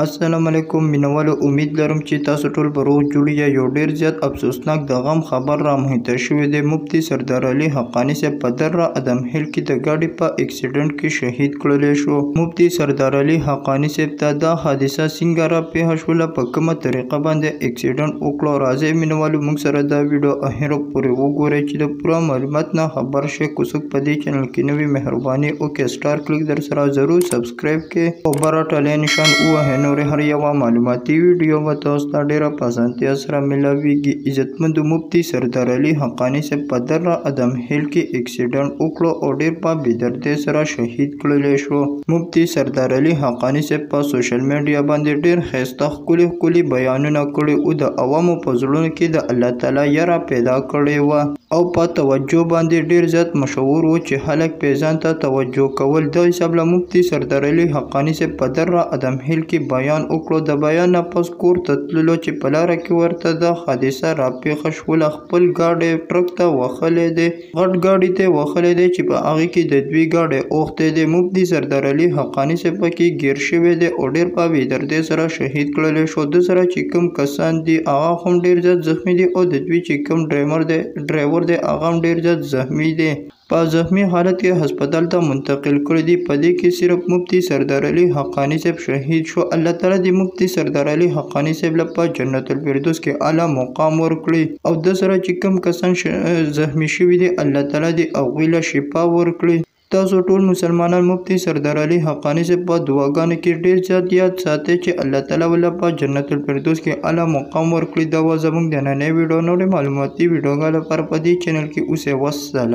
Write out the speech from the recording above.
अस्सलामुअलैकुम मिनवालो, उम्मीद लरम چې تاسو ټول به روغ جوړ یا یو ډیر زیات افسوسناک د غم خبر را محیطه شوی دی. مفتی سردار علي حقانی صاحب په دره ادم هیل کې د ګاډي په اکسیډنټ کې شهید کړل شو. مفتی سردار علي حقانی صاحب ته دا حادثه څنګه را پیښه شوله، په کومه طریقه باندې اکسیډنټ وکړو. راځئ مینوالو موږ سره دا ویډیو اخر پورې وګورئ چې د پوره معلومات نه خبر شئ. که څوک په دې چینل کې نوی مهرباني وکړئ سټار کلیک در سره ضرور سبسکرایب کړئ او بر ټاله نشان ووهئ. نور هر یوه معلوماتي ویډیو به تاسو ته ډیره په اسانتیا سره ملاویږي. عزتمندو مفتی سردار علي حقانی صاحب په دره ادم هیل کې اکسیډنټ وکړو او ډیر په بېدردۍ سره شهید کړل شو. مفتی سردار علي حقانی صاحب په سوشل میډیا باندې ډیر ښایسته ښکلي بیانونه کړي او د عوامو په زړونو کې د الله تعالی یره پیدا کړې وه او په توجه باندې ډیر زیات مشهور و چې خلک پې ځان ته توجه کول. د حساب له مفتی سردار علي حقانی صاحب په دره ادم هیل کې بیان وکړو. د بیان نه پس کور ته تللو چې په لاره کې ورته د حادثه راپېښه شوله. خپل ګاډی ټرک ته وهلی دی، غټ ګاډي ته وهلی دی چې په هغې کې د دوی ګاډی اوښتی دی. مفتی سردار علي حقانی صاحب پکې ګیر شوی دی او ډېر په بېدردۍ سره شهید کړلی شو. د سره چې کوم کسان دي هغه هم ډېر زیات زخمي دي او د دوی چې کوم ډرایور دی هغه هم ډېر زیات زخمي دی. په زخمی حالت کې هسپتال ته منتقل کړی دي. په دې کې صرف مفتی سردار علي حقانی صاحب شهید شو. الله تعالی د مفتی سردار علي حقانی صاحب لپاره جنت الفردوس کې اعلی مقام ورکړي او د سره چې کوم کسان زخمی شوي دي الله تعالی د هغوی له شفا ورکړي. تاسو ټول مسلمانان مفتی سردار علي حقانی صاحب په دعاګانو کې ډیر زیات یاد ساتئ چې الله تعالی ولپاره جنت الفردوس کې اعلی مقام ورکړي. دا و زموږ د نننۍ ویډیو. نورې معلوماتي ویډیوګانو لپاره په دې چینل کې اوسئ. والسلام.